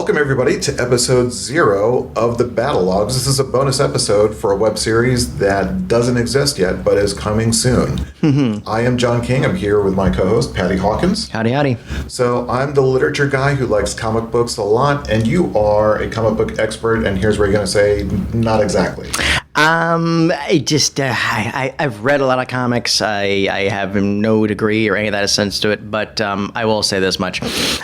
Welcome, everybody, to episode 0 of the Battle Logs. This is a bonus episode for a web series that doesn't exist yet, but is coming soon. I am John King. I'm here with my co-host, Patty Hawkins. Howdy, howdy. So I'm the literature guy who likes comic books a lot, and you are a comic book expert, and here's where you're going to say, not exactly. I've read a lot of comics. I have no degree or any of that sense to it, but I will say this much.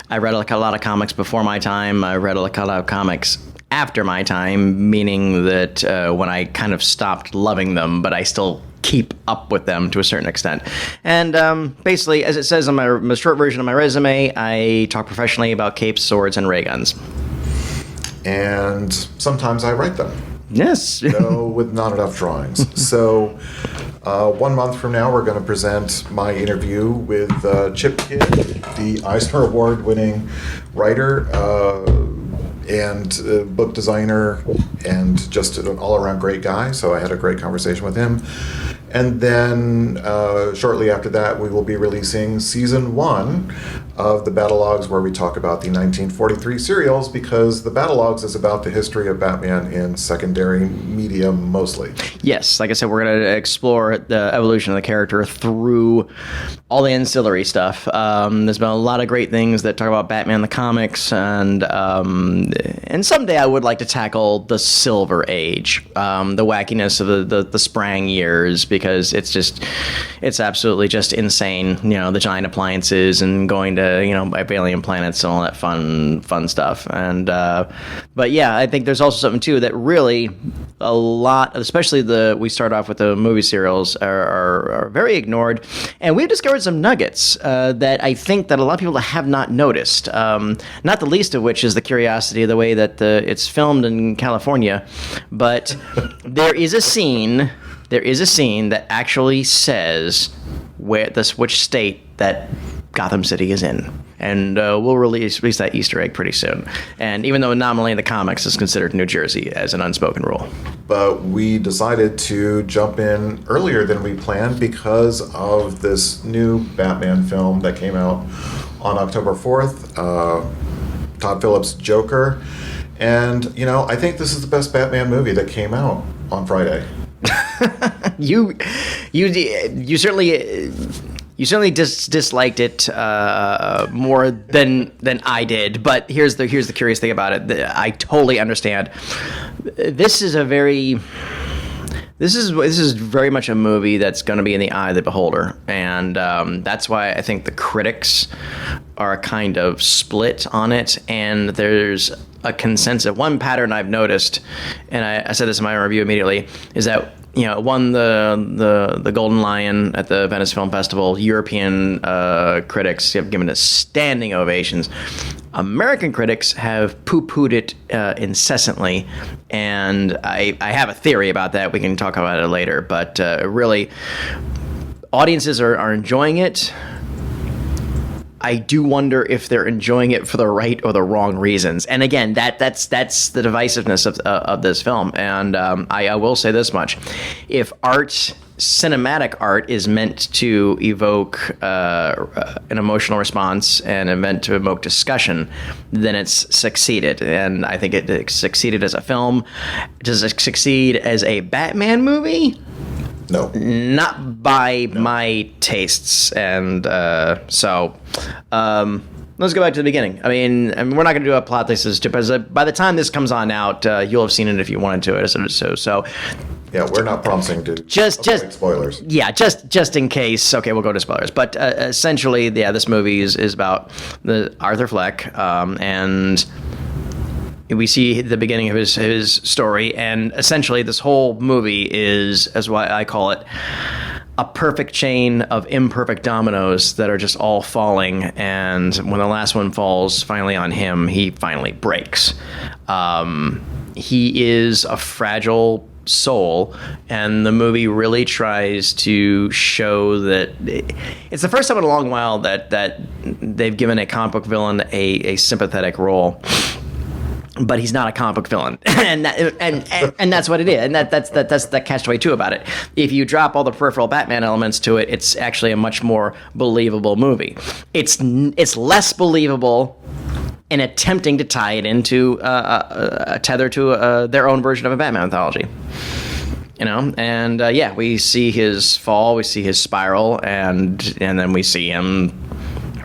I read a lot of comics before my time. I read a lot of comics after my time, meaning that when I kind of stopped loving them, but I still keep up with them to a certain extent. And basically, as it says on my short version of my resume, I talk professionally about capes, swords, and ray guns. And sometimes I write them. Yes. Though with not enough drawings. So 1 month from now, we're going to present my interview with Chip Kidd, the Eisner Award-winning writer and book designer and just an all-around great guy. So I had a great conversation with him. And then shortly after that, we will be releasing season 1 of the Battle Logs, where we talk about the 1943 serials, because the Battle Logs is about the history of Batman in secondary media mostly. Yes, like I said, we're going to explore the evolution of the character through all the ancillary stuff. There's been a lot of great things that talk about Batman the comics, and someday I would like to tackle the Silver Age, the wackiness of the Sprang years, because it's absolutely just insane. You know, the giant appliances and going to alien planets and all that fun stuff. And but yeah, I think there's also something too that really a lot, especially we start off with the movie serials, are very ignored, and we've discovered some nuggets that I think that a lot of people have not noticed. Not the least of which is the curiosity of the way that it's filmed in California, but there is a scene that actually says which state that Gotham City is in. And we'll release that Easter egg pretty soon. And even though nominally in the comics it's considered New Jersey as an unspoken rule. But we decided to jump in earlier than we planned because of this new Batman film that came out on October 4th, Todd Phillips' Joker. And, I think this is the best Batman movie that came out on Friday. You certainly disliked it more than I did, but here's the curious thing about it. I totally understand. This is very much a movie that's going to be in the eye of the beholder, and that's why I think the critics are kind of split on it, and there's a consensus. One pattern I've noticed, and I said this in my review immediately, is that it won the Golden Lion at the Venice Film Festival. European critics have given it standing ovations. American critics have poo-pooed it incessantly, and I have a theory about that. We can talk about it later, but really, audiences are enjoying it. I do wonder if they're enjoying it for the right or the wrong reasons. And again, that's the divisiveness of this film. And I will say this much: if cinematic art is meant to evoke an emotional response and meant to evoke discussion, then it's succeeded. And I think it succeeded as a film. Does it succeed as a Batman movie? No. Not by my tastes. And so let's go back to the beginning. I mean we're not going to do a plot thesis, because by the time this comes on out, you'll have seen it if you wanted to. So yeah, we're not promising to just spoilers. Yeah, just in case. Okay, we'll go to spoilers. But essentially, yeah, this movie is about the Arthur Fleck, and we see the beginning of his story, and essentially this whole movie is, as what I call it, a perfect chain of imperfect dominoes that are just all falling, and when the last one falls finally on him, he finally breaks. He is a fragile soul, and the movie really tries to show that it's the first time in a long while that they've given a comic book villain a sympathetic role. But he's not a comic book villain, and that's what it is, and that's the catch-22 about it. If you drop all the peripheral Batman elements to it, it's actually a much more believable movie. It's less believable and attempting to tie it into a tether to their own version of a Batman mythology. And we see his fall, we see his spiral, and then we see him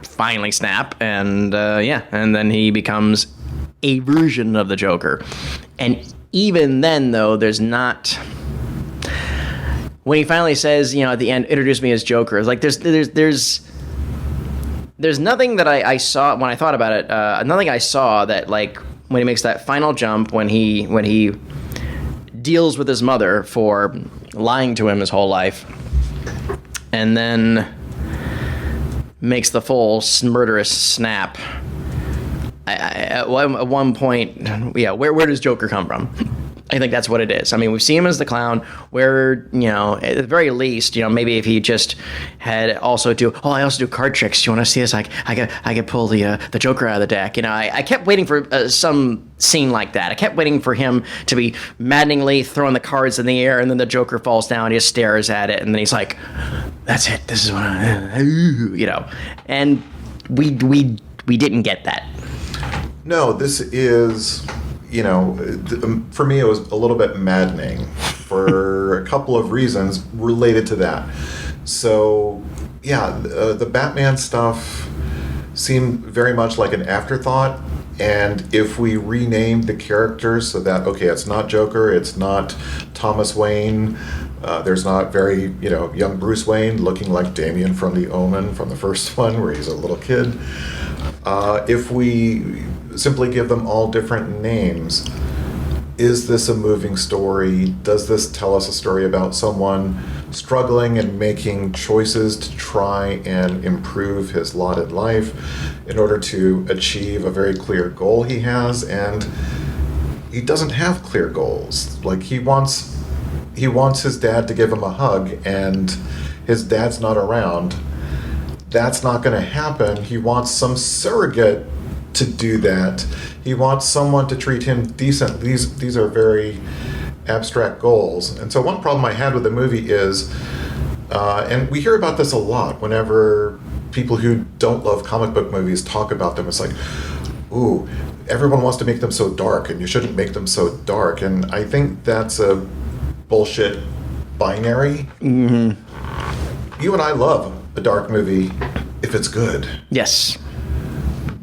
finally snap, and then he becomes a version of the Joker. And even then, though, there's not. When he finally says, at the end, introduce me as Joker, it's like there's nothing that I saw when I thought about it. Nothing I saw that, like, when he makes that final jump, when he deals with his mother for lying to him his whole life, and then makes the full murderous snap. At one point, where does Joker come from? I think that's what it is. I mean, we've seen him as the clown, where, at the very least, maybe if he just had I also do card tricks. You want to see this? I could pull the Joker out of the deck. I kept waiting for some scene like that. I kept waiting for him to be maddeningly throwing the cards in the air, and then the Joker falls down, he just stares at it, and then he's like, that's it. This is what and we didn't get that. No, this is, for me, it was a little bit maddening for a couple of reasons related to that. So, the Batman stuff seemed very much like an afterthought. And if we renamed the characters so that, okay, it's not Joker, it's not Thomas Wayne, there's not very, young Bruce Wayne looking like Damien from The Omen from the first one where he's a little kid. If we simply give them all different names, is this a moving story? Does this tell us a story about someone struggling and making choices to try and improve his lot in life in order to achieve a very clear goal he has? And he doesn't have clear goals. Like, he wants his dad to give him a hug, and his dad's not around. That's not going to happen. He wants some surrogate to do that. He wants someone to treat him decent. These are very abstract goals. And so one problem I had with the movie is, and we hear about this a lot whenever people who don't love comic book movies talk about them, it's like, ooh, everyone wants to make them so dark, and you shouldn't make them so dark. And I think that's a bullshit binary. Mm-hmm. You and I love a dark movie if it's good. Yes.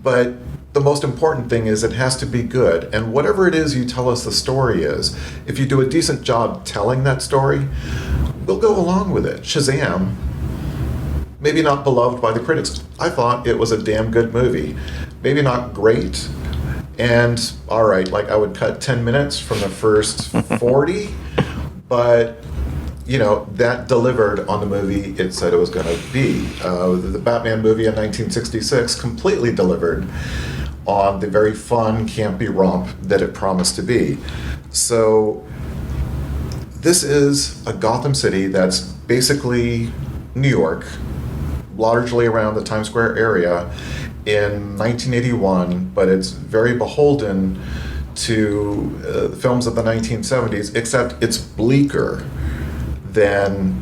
But the most important thing is it has to be good. And whatever it is you tell us the story is, if you do a decent job telling that story, we'll go along with it. Shazam, maybe not beloved by the critics. I thought it was a damn good movie. Maybe not great. And all right, like, I would cut 10 minutes from the first 40, but that delivered on the movie it said it was going to be. The Batman movie in 1966 completely delivered on the very fun, campy romp that it promised to be. So this is a Gotham City that's basically New York, largely around the Times Square area in 1981, but it's very beholden to the films of the 1970s, except it's bleaker than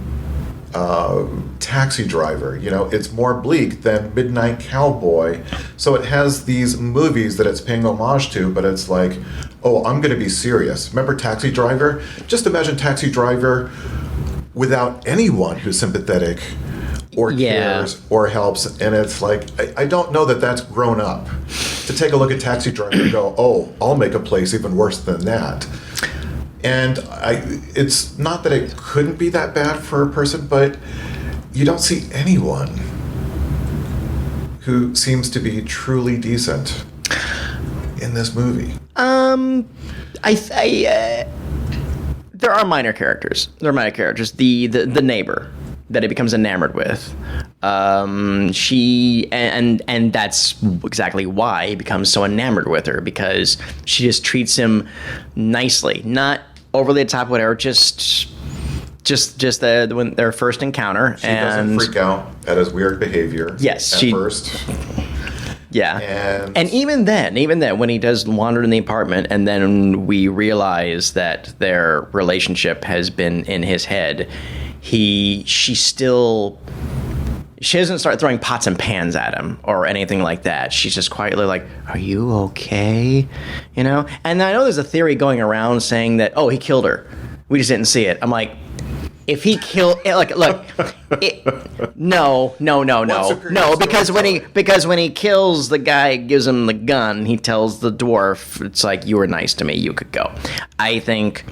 Taxi Driver. It's more bleak than Midnight Cowboy. So it has these movies that it's paying homage to, but it's like, oh, I'm going to be serious. Remember Taxi Driver? Just imagine Taxi Driver without anyone who's sympathetic or cares or helps. And it's like, I don't know that that's grown up. To take a look at Taxi Driver and go, oh, I'll make a place even worse than that. And it's not that it couldn't be that bad for a person, but you don't see anyone who seems to be truly decent in this movie. There are minor characters. The neighbor that he becomes enamored with. She and that's exactly why he becomes so enamored with her, because she just treats him nicely, not overly top, whatever. Just when their first encounter, she doesn't freak out at his weird behavior. Yes, at first. Yeah, and even then, when he does wander in the apartment, and then we realize that their relationship has been in his head, she still she doesn't start throwing pots and pans at him or anything like that. She's just quietly like, "Are you okay?" You know. And I know there's a theory going around saying that, oh, he killed her. We just didn't see it. I'm like, if he killed, like, look, no, because when he kills the guy, gives him the gun, he tells the dwarf, it's like, you were nice to me, you could go. I think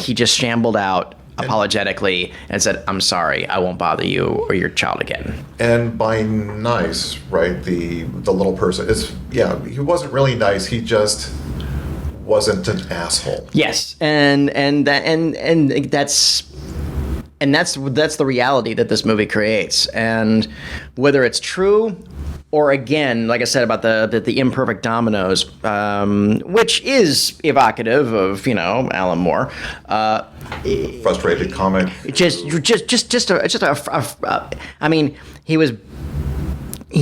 he just shambled out apologetically and said, I'm sorry, I won't bother you or your child again. And by nice, right, the little person is, yeah, he wasn't really nice. He just wasn't an asshole. Yes, and that's the reality that this movie creates. And whether it's true or, again, like I said about the imperfect dominoes, which is evocative of, you know, Alan Moore. Frustrated comic. I mean, he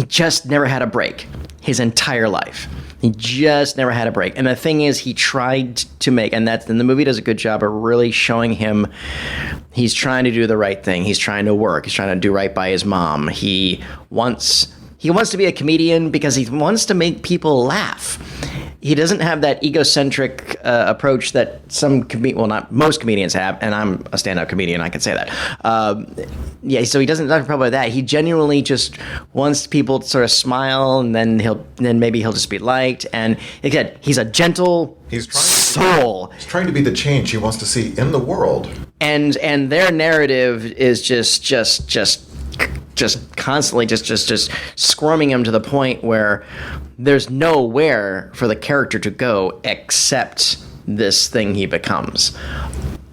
just never had a break his entire life. He just never had a break. And the thing is, he tried to make, and the movie does a good job of really showing him he's trying to do the right thing. He's trying to work. He's trying to do right by his mom. He wants to be a comedian because he wants to make people laugh. He doesn't have that egocentric approach that not most comedians have, and I'm a stand-up comedian, I can say that. So he doesn't have a problem with that. He genuinely just wants people to sort of smile, and then maybe he'll just be liked. And again, he's a gentle soul. He's trying to be the change he wants to see in the world. And their narrative is just constantly just squirming him to the point where there's nowhere for the character to go except this thing he becomes.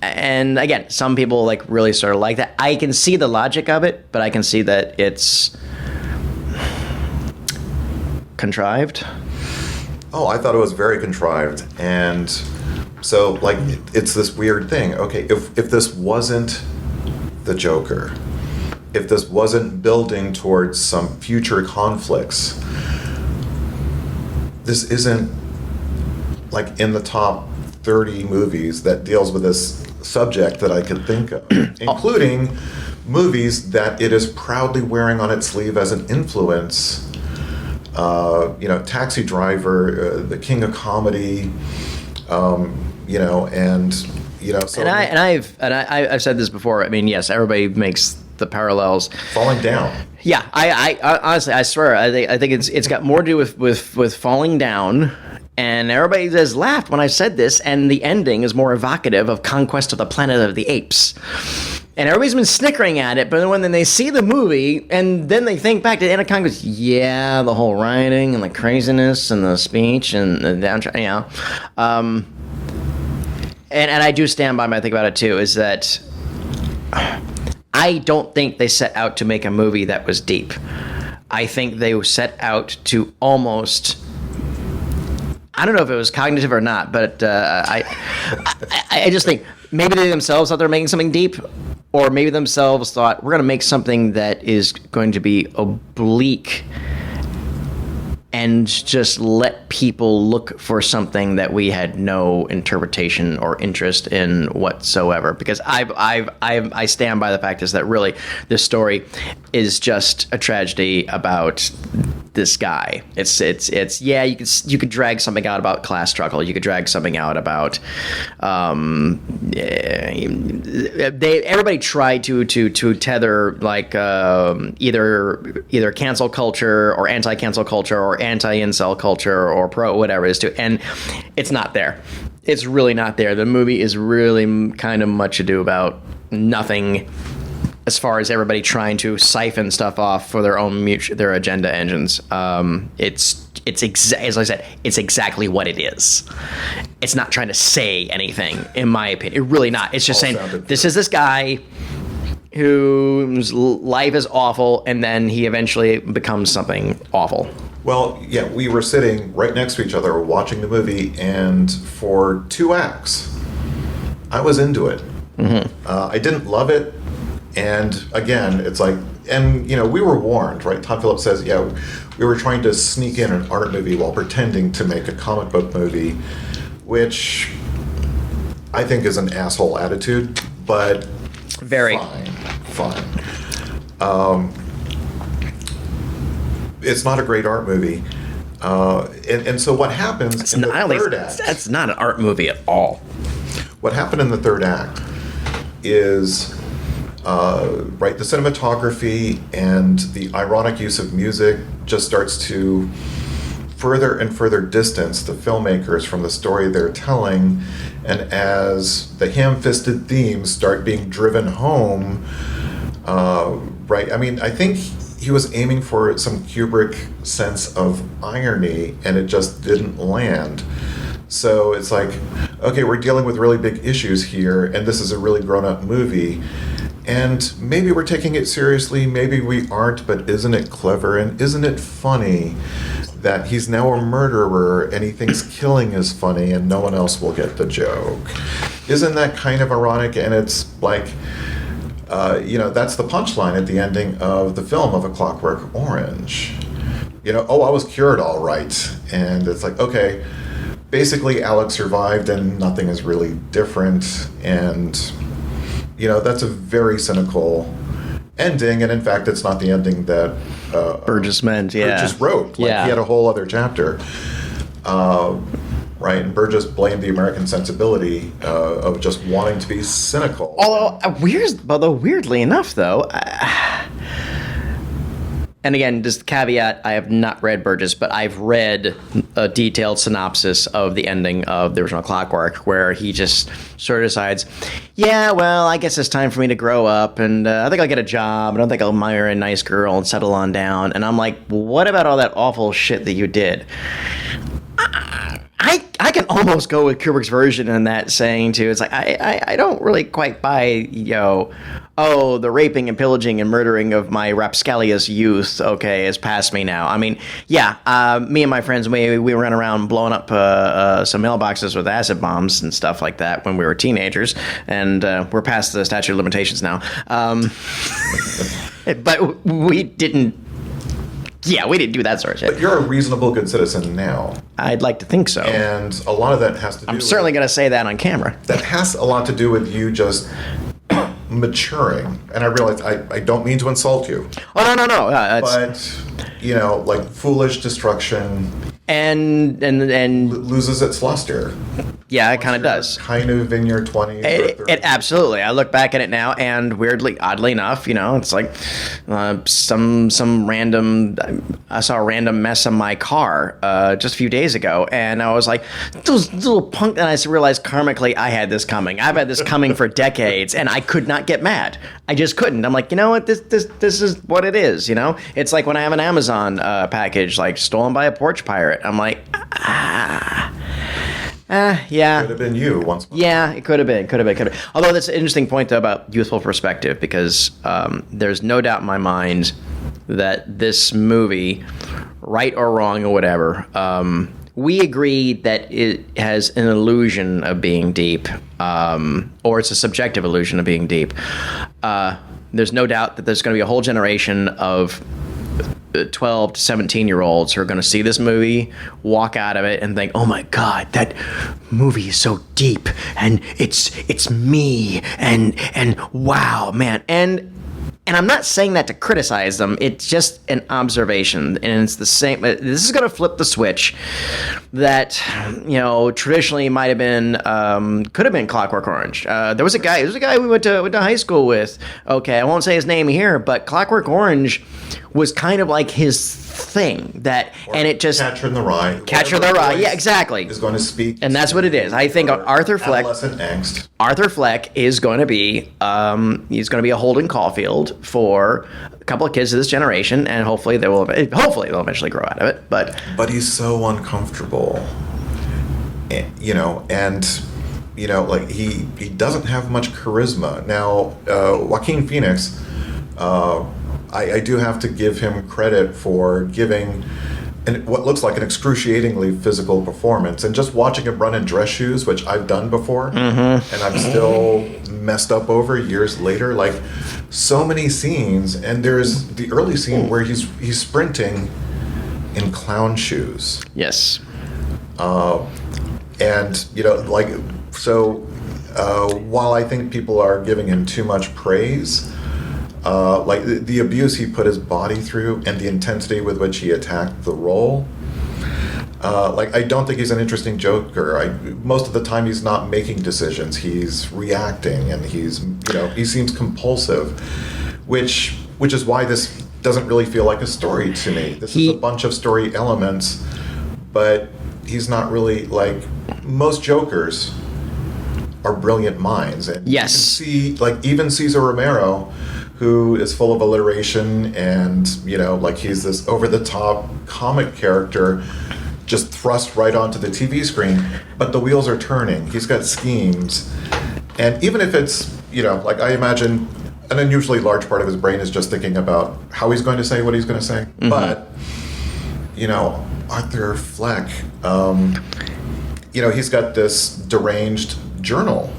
And again, some people like really sort of like that. I can see the logic of it, but I can see that it's contrived. Oh, I thought it was very contrived. And so, like, it's this weird thing. Okay, if this wasn't the Joker, if this wasn't building towards some future conflicts, this isn't like in the top 30 movies that deals with this subject that I could think of, including movies that it is proudly wearing on its sleeve as an influence. Taxi Driver, The King of Comedy, So I've said this before. I mean, yes, everybody makes the parallels. Falling Down. Yeah, I honestly, I swear, I think it's got more to do with Falling Down, and everybody has laughed when I said this, and the ending is more evocative of Conquest of the Planet of the Apes. And everybody's been snickering at it, but when they see the movie, and then they think back to the end of Conquest, yeah, the whole writing and the craziness and the speech and the downtrack, and I do stand by my thing about it too, is that I don't think they set out to make a movie that was deep. I think they set out to almost, I don't know if it was cognitive or not, but I just think maybe they themselves thought they were making something deep, or maybe themselves thought, we're going to make something that is going to be oblique and just let people look for something that we had no interpretation or interest in whatsoever. Because I stand by the fact is that really this story is just a tragedy about this guy. It's yeah, you could drag something out about class struggle. You could drag something out about everybody tried to tether like either cancel culture or anti-cancel culture or anti-incel culture or pro whatever it is to, and it's not there. It's really not there. The movie is really kind of much ado about nothing, as far as everybody trying to siphon stuff off for their own their agenda engines. As I said, it's exactly what it is. It's not trying to say anything, in my opinion. It's really not. It's just saying, this is this guy whose life is awful, and then he eventually becomes something awful. Well, yeah, we were sitting right next to each other watching the movie, and for 2 acts, I was into it. Mm-hmm. I didn't love it. And again, it's like, and we were warned, right? Todd Phillips says, yeah, we were trying to sneak in an art movie while pretending to make a comic book movie, which I think is an asshole attitude, but very fine. it's not a great art movie. And so what happens in the third act? That's not an art movie at all. What happened in the third act is, right, the cinematography and the ironic use of music just starts to further and further distance the filmmakers from the story they're telling. And as the ham-fisted themes start being driven home, right, I mean, I think he was aiming for some Kubrick sense of irony, and it just didn't land. So it's like, okay, we're dealing with really big issues here, and this is a really grown-up movie, and maybe we're taking it seriously, maybe we aren't, but isn't it clever, and isn't it funny that he's now a murderer, and he thinks killing is funny, and no one else will get the joke? Isn't that kind of ironic? And it's like, that's the punchline at the ending of the film of A Clockwork Orange. Oh, I was cured all right. And it's like, okay, basically Alex survived and nothing is really different. And, that's a very cynical ending. And in fact, it's not the ending that Burgess meant, Burgess wrote. Like, he had a whole other chapter. Right, and Burgess blamed the American sensibility of just wanting to be cynical. Although weirdly enough, though, and again, just caveat, I have not read Burgess, but I've read a detailed synopsis of the ending of the original Clockwork, where he just sort of decides, yeah, well, I guess it's time for me to grow up, and I think I'll get a job, and I think I'll marry a nice girl and settle on down. And I'm like, what about all that awful shit that you did? I can almost go with Kubrick's version in that saying too. It's like I don't really quite buy, the raping and pillaging and murdering of my rapscallious youth, okay, is past me now. I mean, me and my friends, we ran around blowing up some mailboxes with acid bombs and stuff like that when we were teenagers, and we're past the statute of limitations now. But we didn't. Yeah, we didn't do that sort of shit. But you're a reasonable, good citizen now. I'd like to think so. And a lot of that has to do I'm certainly going to say that on camera. That has a lot to do with you just maturing. And I realize I don't mean to insult you. Oh, no. But, like foolish destruction... And loses its luster. Yeah, it kind of does. Kind of in your 20s. It absolutely. I look back at it now, and oddly enough, it's like some random. I saw a random mess on my car just a few days ago, and I was like, those little punk. And I realized karmically, I had this coming. I've had this coming for decades, and I could not get mad. I just couldn't. I'm like, what? This is what it is. It's like when I have an Amazon package like stolen by a porch pirate. I'm like, yeah. Could have been you once upon. Yeah, it could have been. Although that's an interesting point, though, about youthful perspective, because there's no doubt in my mind that this movie, right or wrong or whatever, we agree that it has an illusion of being deep, or it's a subjective illusion of being deep. There's no doubt that there's going to be a whole generation of 12 to 17-year-olds who are going to see this movie, walk out of it, and think, "Oh my God, that movie is so deep, and it's me, and wow, man." And I'm not saying that to criticize them. It's just an observation, and it's the same. This is going to flip the switch that traditionally might have been, could have been Clockwork Orange. There was a guy we went to high school with. Okay, I won't say his name here, but Clockwork Orange was kind of like his thing. And it just Catcher in the Rye. Catcher in the Rye. Yeah, exactly. Is going to speak, and that's what it is. I think Arthur Fleck. Adolescent angst. Arthur Fleck is going to be he's going to be a Holden Caulfield for a couple of kids of this generation, and hopefully they'll eventually grow out of it. But he's so uncomfortable, like he doesn't have much charisma. Now, Joaquin Phoenix, I do have to give him credit for giving what looks like an excruciatingly physical performance, and just watching him run in dress shoes, which I've done before, and I'm still messed up over years later. Like, so many scenes, and there's the early scene where he's sprinting in clown shoes. Yes. While I think people are giving him too much praise, like the abuse he put his body through and the intensity with which he attacked the role. Like, I don't think he's an interesting Joker. Most of the time, he's not making decisions. He's reacting, and he seems compulsive, which is why this doesn't really feel like a story to me. This is a bunch of story elements, but he's not really like most Jokers are brilliant minds, and yes, you can see, like, even Cesar Romero, who is full of alliteration and like he's this over-the-top comic character, just thrust right onto the TV screen, but the wheels are turning. He's got schemes, and even if it's like, I imagine an unusually large part of his brain is just thinking about how he's going to say what he's going to say. Mm-hmm. But Arthur Fleck, he's got this deranged journal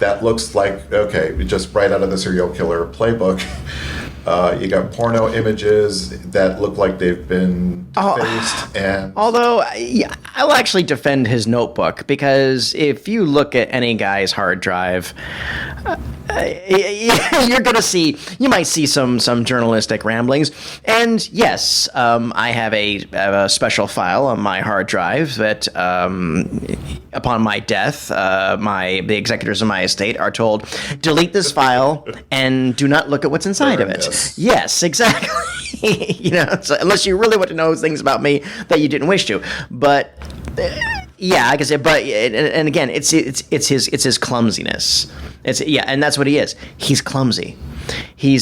that looks like, okay, just right out of the serial killer playbook. You got porno images that look like they've been defaced. Although, I'll actually defend his notebook, because if you look at any guy's hard drive, you might see some journalistic ramblings. And yes, I have a special file on my hard drive that, upon my death, the executors of my estate are told, delete this file and do not look at what's inside of it. Yes, exactly. So unless you really want to know things about me that you didn't wish to. But yeah, like I said, and again, it's his clumsiness. And that's what he is. He's clumsy. He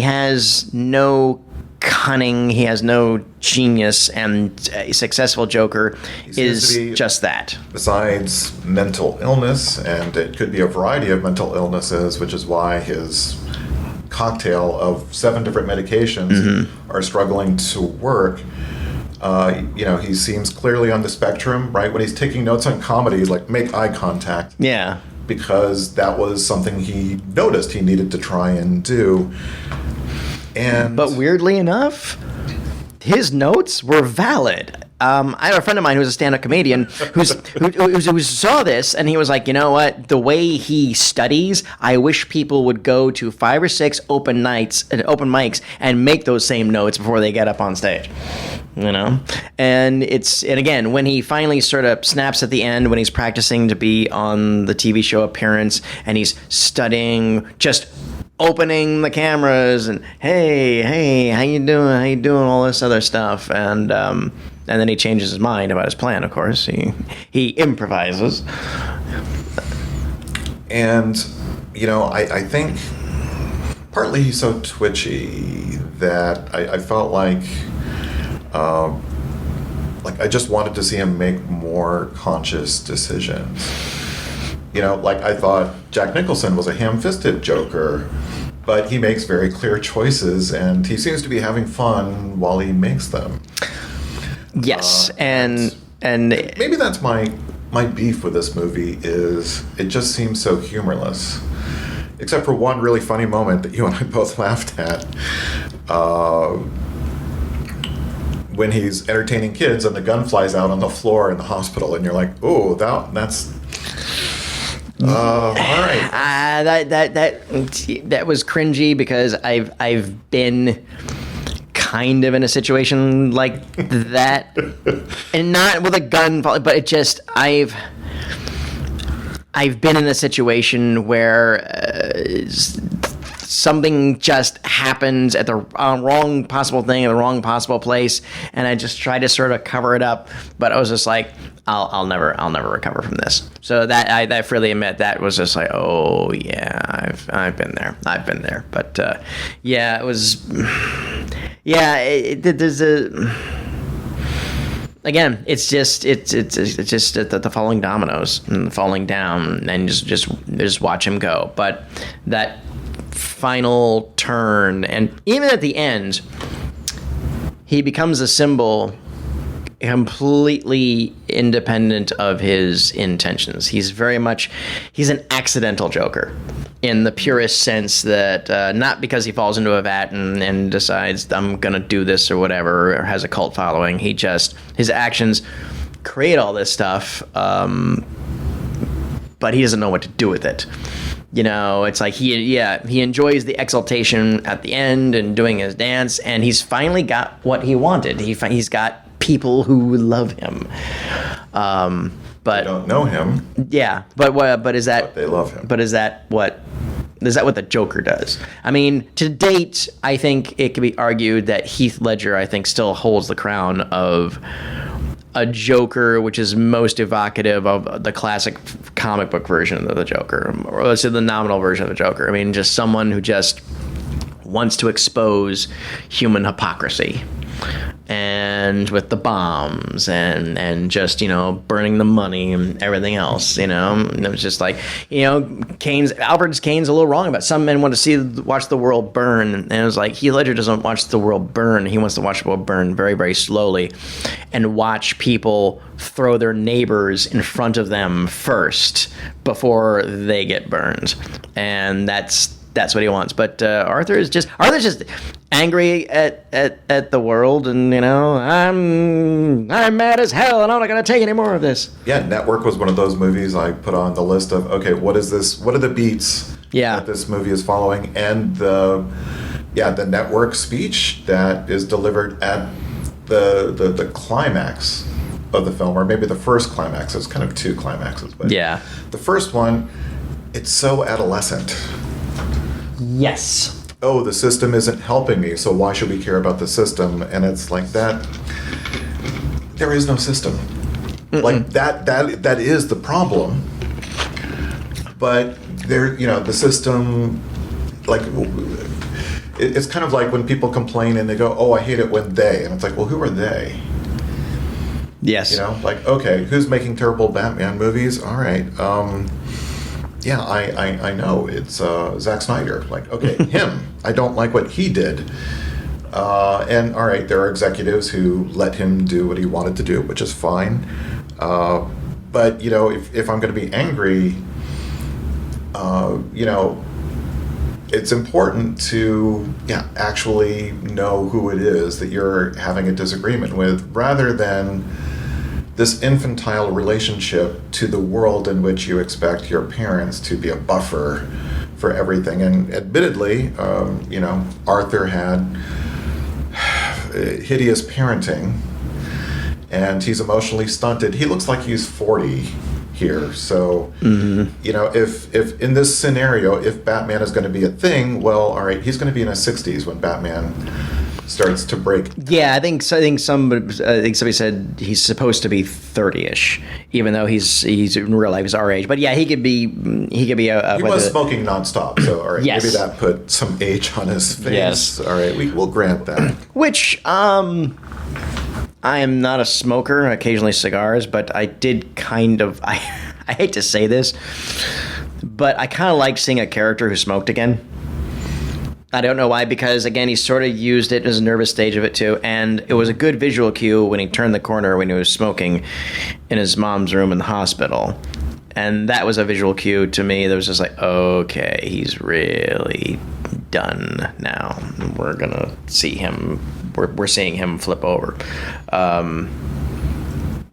has no cunning. He has no genius, and a successful Joker is just that. Besides mental illness, and it could be a variety of mental illnesses, which is why his cocktail of 7 different medications are struggling to work. He seems clearly on the spectrum, right? When he's taking notes on comedy, he's like, make eye contact. Yeah. Because that was something he noticed he needed to try and do. But weirdly enough, his notes were valid. I have a friend of mine who's a stand-up comedian who saw this, and he was like, you know what? The way he studies, I wish people would go to 5 or 6 open mics and make those same notes before they get up on stage. And again, when he finally sort of snaps at the end, when he's practicing to be on the TV show appearance, and he's studying just opening the cameras and hey, how you doing, all this other stuff, and then he changes his mind about his plan. Of course, he improvises. And I think partly he's so twitchy that I felt like I just wanted to see him make more conscious decisions. Like, I thought Jack Nicholson was a ham-fisted Joker, but he makes very clear choices, and he seems to be having fun while he makes them. Yes, and maybe that's my beef with this movie, is it just seems so humorless. Except for one really funny moment that you and I both laughed at. When he's entertaining kids and the gun flies out on the floor in the hospital, and you're like, oh, that's... all right. That was cringy, because I've been kind of in a situation like that, and not with a gun, but it just I've been in a situation where something just happens at the wrong possible thing in the wrong possible place, and I just try to sort of cover it up, but I was just like, I'll never recover from this. So that I freely admit, that was just like, oh yeah, I've been there, but yeah, it was, yeah, there's a. Again, it's just the falling dominoes and falling down, and just watch him go. But that final turn, and even at the end, he becomes a symbol completely independent of his intentions. He's an accidental Joker, in the purest sense that not because he falls into a vat and decides I'm gonna do this or whatever, or has a cult following. His actions create all this stuff, but he doesn't know what to do with it. It's like he enjoys the exaltation at the end and doing his dance, and he's finally got what he wanted. He's got people who love him. But They don't know him, yeah, but is that but they love him. But is that what the Joker does? I mean, to date, I think it can be argued that Heath Ledger, I think, still holds the crown of a Joker, which is most evocative of the classic comic book version of the Joker, or let's say the nominal version of the Joker. I mean, just someone who just wants to expose human hypocrisy. And with the bombs and just, burning the money and everything else, and it was just like, Alfred Kane's a little wrong about it. Some men want to watch the world burn. And it was like, Heath Ledger doesn't watch the world burn. He wants to watch the world burn very, very slowly and watch people throw their neighbors in front of them first before they get burned. And that's what he wants. But Arthur's just angry at the world, and I'm mad as hell, and I'm not gonna take any more of this. Yeah, Network was one of those movies I put on the list of, okay, what is this? What are the beats that this movie is following? And the Network speech that is delivered at the climax of the film, or maybe the first climax. It's kind of two climaxes, but the first one, it's so adolescent. Yes. Oh, the system isn't helping me, so why should we care about the system? And it's like that. There is no system. Like that is the problem. But there, the system, like, it's kind of like when people complain and they go, "Oh, I hate it when they," and it's like, well, who are they? Yes. Like, okay, who's making terrible Batman movies? All right. Yeah, I know. It's Zack Snyder. Like, okay, him. I don't like what he did. And, all right, there are executives who let him do what he wanted to do, which is fine. But, if I'm going to be angry, it's important to actually know who it is that you're having a disagreement with, rather than this infantile relationship to the world in which you expect your parents to be a buffer for everything. And admittedly, Arthur had hideous parenting, and he's emotionally stunted. He looks like he's 40 here. So, if in this scenario, if Batman is going to be a thing, well, all right, he's going to be in his 60s when Batman starts to break. Yeah, I think somebody said he's supposed to be 30-ish, even though he's in real life he's our age. But yeah, he could be he was smoking nonstop, so all right, maybe that put some age on his face. Yes. All right, we'll grant that. Which I am not a smoker, occasionally cigars, but I did kind of I hate to say this, but I kind of like seeing a character who smoked again. I don't know why, because, again, he sort of used it as a nervous stage of it, too. And it was a good visual cue when he turned the corner when he was smoking in his mom's room in the hospital. And that was a visual cue to me that was just like, okay, he's really done now. We're going to see him. We're seeing him flip over.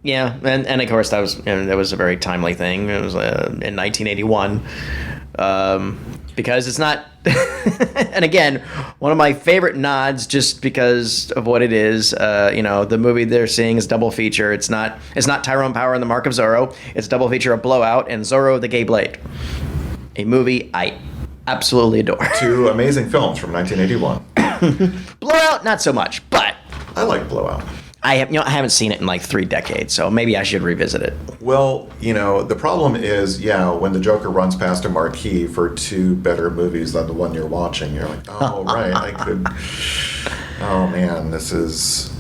Yeah, and of course, that was a very timely thing. It was in 1981. Because it's not, and again, one of my favorite nods, just because of what it is. The movie they're seeing is double feature. It's not Tyrone Power and the Mark of Zorro. It's double feature of Blowout and Zorro the Gay Blade, a movie I absolutely adore. Two amazing films from 1981. Blowout, not so much, but I like Blowout. I haven't seen it in like 3 decades, so maybe I should revisit it. Well, the problem is, when the Joker runs past a marquee for 2 better movies than the one you're watching, you're like, oh, right, I could, oh man, this is,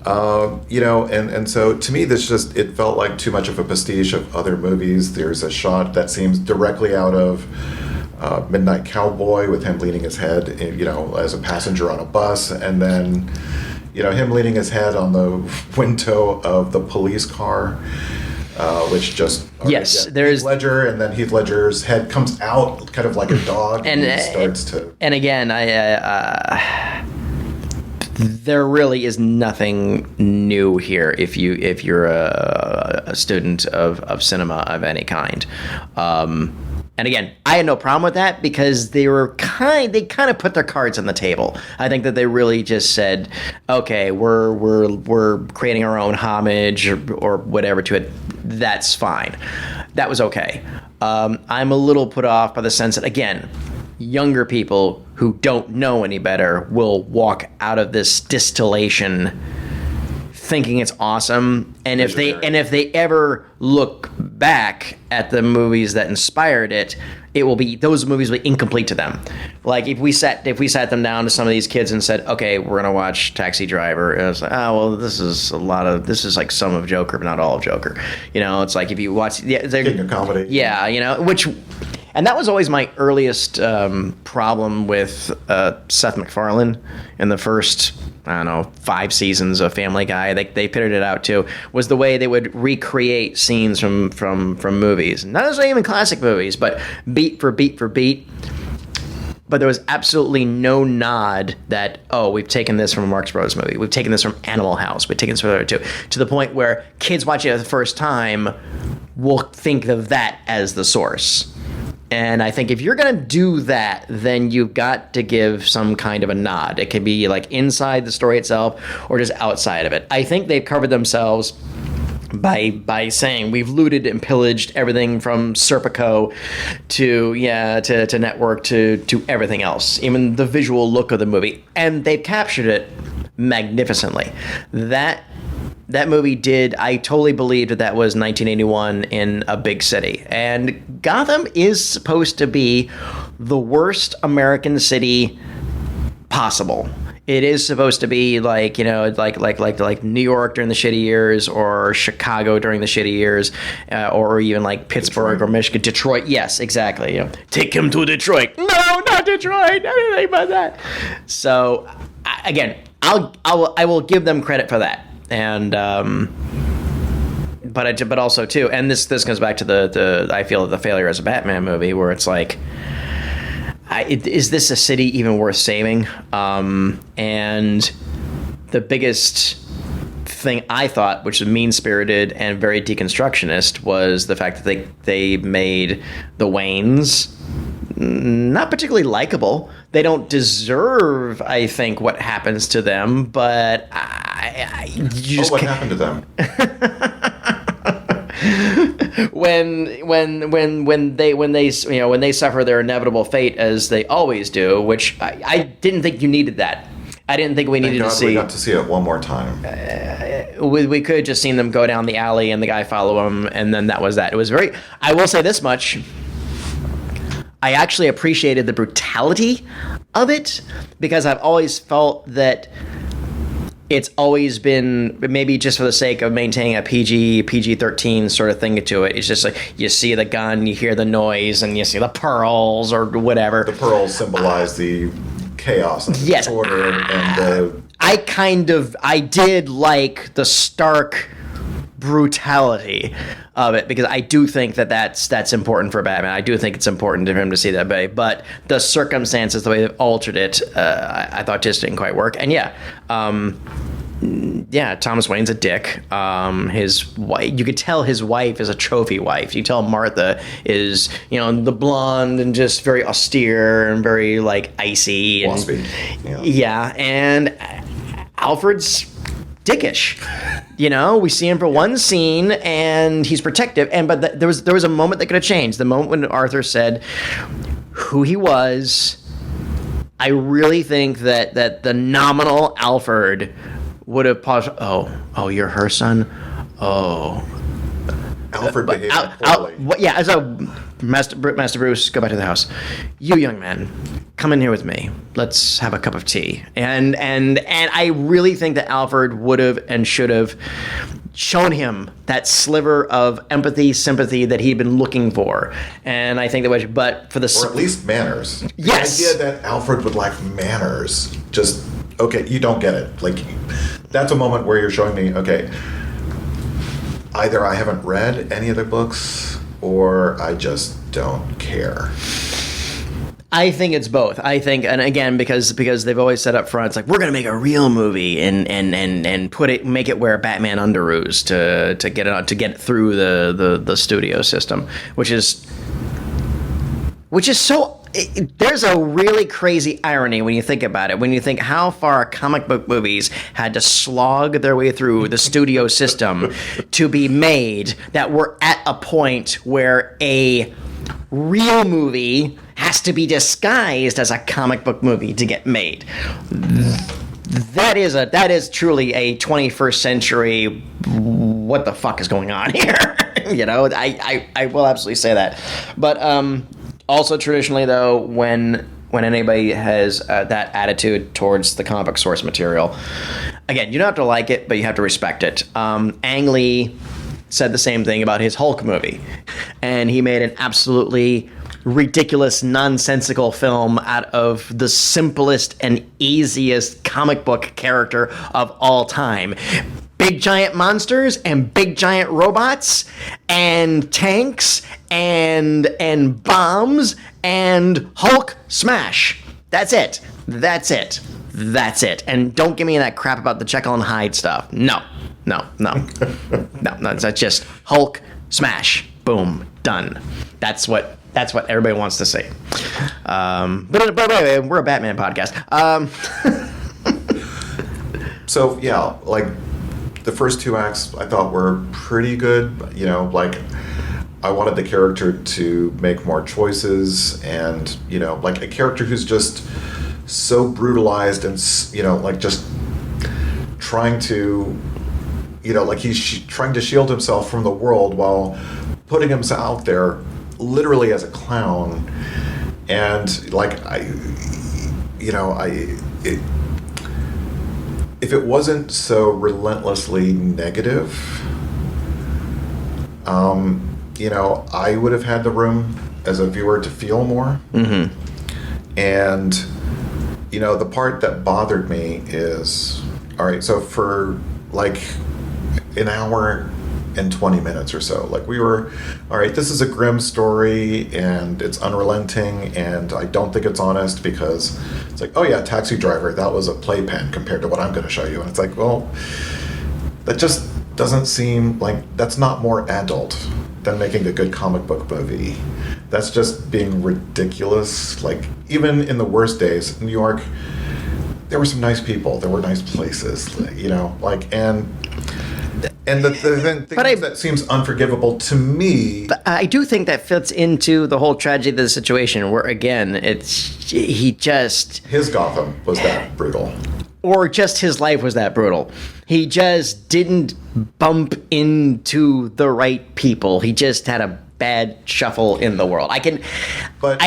and so to me, it felt like too much of a pastiche of other movies. There's a shot that seems directly out of Midnight Cowboy with him leaning his head, as a passenger on a bus, and then him leaning his head on the window of the police car, which just... there's... Heath Ledger, and then Heath Ledger's head comes out kind of like a dog, and he starts to... And again, there really is nothing new here if you're a student of cinema of any kind. And again, I had no problem with that because they kind of put their cards on the table. I think that they really just said, okay, we're creating our own homage or whatever to it. That's fine. That was okay. I'm a little put off by the sense that, again, younger people who don't know any better will walk out of this distillation thinking it's awesome, and if they ever look back at the movies that inspired it, those movies will be incomplete to them. Like if we sat them down to some of these kids and said, okay, we're gonna watch Taxi Driver, and it's like, oh well, this is like some of Joker but not all of Joker. It's like if you watch King of Comedy. And that was always my earliest problem with Seth MacFarlane in the first, 5 seasons of Family Guy. They pitted it out too. Was the way they would recreate scenes from movies, not necessarily even classic movies, but beat for beat for beat. But there was absolutely no nod that, we've taken this from a Marx Brothers movie. We've taken this from Animal House. We've taken this from the other two. To the point where kids watching it for the first time will think of that as the source. And I think if you're going to do that, then you've got to give some kind of a nod. It could be like inside the story itself or just outside of it. I think they've covered themselves by saying we've looted and pillaged everything from Serpico to Network to everything else, even the visual look of the movie. And they've captured it magnificently. That movie I totally believed that was 1981 in a big city. And Gotham is supposed to be the worst American city possible. It is supposed to be like New York during the shitty years, or Chicago during the shitty years, or even like Pittsburgh Detroit. or Michigan. Detroit, yes, exactly. Take him to Detroit. No, not Detroit. Anything but that. So, again, I will give them credit for that. And but also too, and this goes back to the I feel the failure as a Batman movie, where it's like, is this a city even worth saving? And the biggest thing I thought, which was mean-spirited and very deconstructionist, was the fact that they made the Waynes not particularly likable. They don't deserve, I think, what happens to them, but you just what happened to them? when they suffer their inevitable fate, as they always do, which I didn't think you needed that. I didn't think we needed to see. We got to see it one more time. We could have just seen them go down the alley and the guy follow him, and then that was that. It was very. I will say this much. I actually appreciated the brutality of it, because I've always felt that it's always been, maybe just for the sake of maintaining a PG-13 sort of thing to it. It's just like you see the gun, you hear the noise, and you see the pearls or whatever. The pearls symbolize the chaos and the disorder and the... I did like the stark brutality of it, because I do think that's important for Batman. I do think it's important for him to see that way, but the circumstances, the way they've altered it, I thought just didn't quite work. And Thomas Wayne's a dick. His wife, you could tell his wife is a trophy wife. You tell Martha is, the blonde and just very austere and very like icy and waspy. And Alfred's dickish. We see him for one scene and he's protective, but there was a moment that could have changed. The moment when Arthur said who he was. I really think that the nominal Alfred would have paused. Oh, you're her son? Oh. Alfred behaved poorly. So Master Bruce, go back to the house. You young man, come in here with me. Let's have a cup of tea. And I really think that Alfred would have and should have shown him that sliver of empathy, sympathy that he'd been looking for. And I think that was, but for the... Or at least manners. Yes. The idea that Alfred would lack manners, just, okay, you don't get it. Like, that's a moment where you're showing me, okay, either I haven't read any of the books, or I just don't care. I think it's both. I think, and again, because they've always said up front, it's like, we're going to make a real movie and make it where Batman underoos to get it through the studio system, which is which is so. There's a really crazy irony when you think about it. When you think how far comic book movies had to slog their way through the studio system to be made, that we're at a point where a real movie has to be disguised as a comic book movie to get made. That is truly a 21st century. What the fuck is going on here? I will absolutely say that. But also traditionally, though, when anybody has that attitude towards the comic book source material, again, you don't have to like it, but you have to respect it. Ang Lee said the same thing about his Hulk movie, and he made an absolutely ridiculous, nonsensical film out of the simplest and easiest comic book character of all time. Big giant monsters and big giant robots and tanks and bombs and Hulk smash. That's it. And don't give me that crap about the Jekyll and Hyde stuff. No. It's not just Hulk smash. Boom. Done. That's what everybody wants to see. But anyway, we're a Batman podcast. So yeah, like the first two acts I thought were pretty good. I wanted the character to make more choices, and like a character who's just so brutalized and just trying to he's trying to shield himself from the world while putting himself out there literally as a clown. And if it wasn't so relentlessly negative, I would have had the room as a viewer to feel more. Mm-hmm. And the part that bothered me is, all right, so for like an hour and 20 minutes or so, we were, all right, this is a grim story and it's unrelenting and I don't think it's honest, because it's like, oh yeah, Taxi Driver, that was a playpen compared to what I'm going to show you. And it's like, well, that just doesn't seem like, that's not more adult than making a good comic book movie. That's just being ridiculous. Even in the worst days, New York, there were some nice people, there were nice places, and the thing that seems unforgivable to me. But I do think that fits into the whole tragedy of the situation, where again, his Gotham was that brutal. Or just his life was that brutal. He just didn't bump into the right people. He just had a bad shuffle in the world. I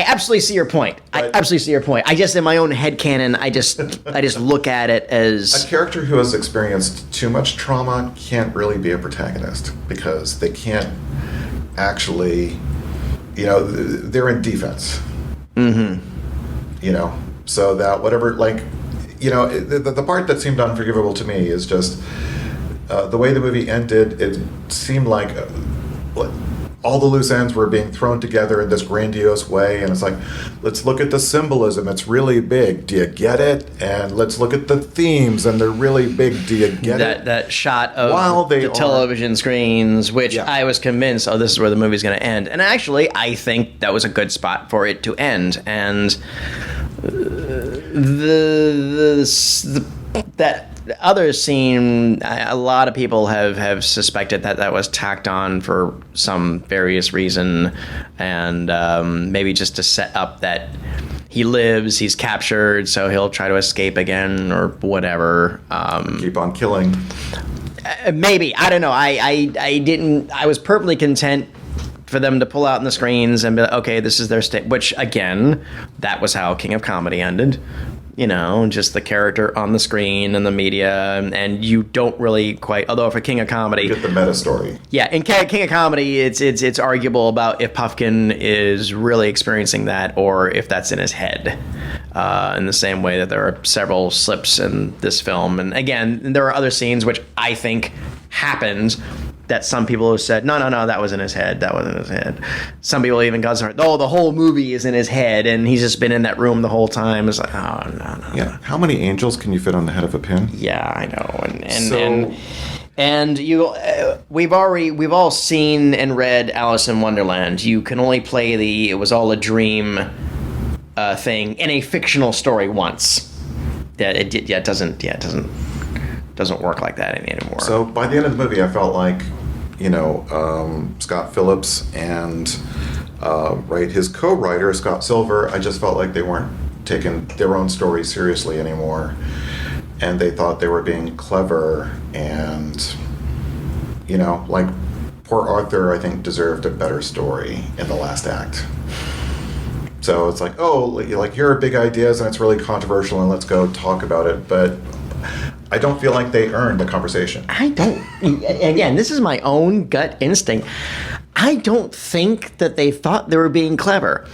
absolutely see your point. I just, in my own headcanon, I just look at it as a character who has experienced too much trauma can't really be a protagonist, because they can't actually, they're in defense. Mm-hmm. So that whatever, the part that seemed unforgivable to me is just the way the movie ended. It seemed like all the loose ends were being thrown together in this grandiose way, and it's like, let's look at the symbolism, it's really big, do you get it? And let's look at the themes, and they're really big, do you get it? That shot of television screens, which I was convinced, this is where the movie's going to end. And actually, I think that was a good spot for it to end. And that other scene, a lot of people have suspected that was tacked on for some various reason, and maybe just to set up that he lives, he's captured, so he'll try to escape again or whatever. Keep on killing. Maybe, I don't know. I was perfectly content for them to pull out in the screens and be like, okay, this is their state. Which again, that was how King of Comedy ended. Just the character on the screen and the media, and you don't really quite. Although for King of Comedy, you get the meta story. Yeah, in King of Comedy, it's arguable about if Puffkin is really experiencing that or if that's in his head. In the same way that there are several slips in this film, and again, there are other scenes which I think happened that some people have said, no, that was in his head. That wasn't in his head. Some people even got started, the whole movie is in his head, and he's just been in that room the whole time. It's like, no. Yeah, how many angels can you fit on the head of a pin? Yeah, I know. And we've all seen and read Alice in Wonderland. You can only play the "it was all a dream" thing in a fictional story once. It doesn't work like that anymore. So by the end of the movie, I felt like, Scott Phillips and his co-writer Scott Silver, I just felt like they weren't taking their own story seriously anymore, and they thought they were being clever, and like poor Arthur, I think, deserved a better story in the last act. So it's like, here are big ideas and it's really controversial and let's go talk about it, but I don't feel like they earned the conversation. I don't. Again, this is my own gut instinct. I don't think that they thought they were being clever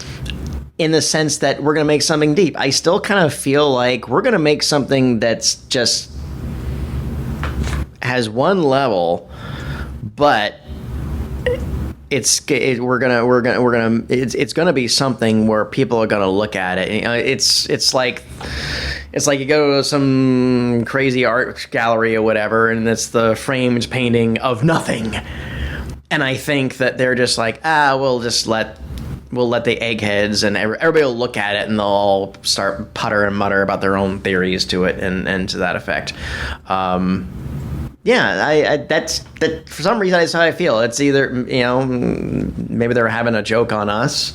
in the sense that we're going to make something deep. I still kind of feel like we're going to make something that's just has one level, but it's gonna be something where people are gonna look at it. It's like you go to some crazy art gallery or whatever, and it's the framed painting of nothing. And I think that they're just like, we'll let the eggheads and everybody will look at it and they'll all start putter and mutter about their own theories to it and to that effect. That's for some reason that's how I feel. It's either, maybe they're having a joke on us.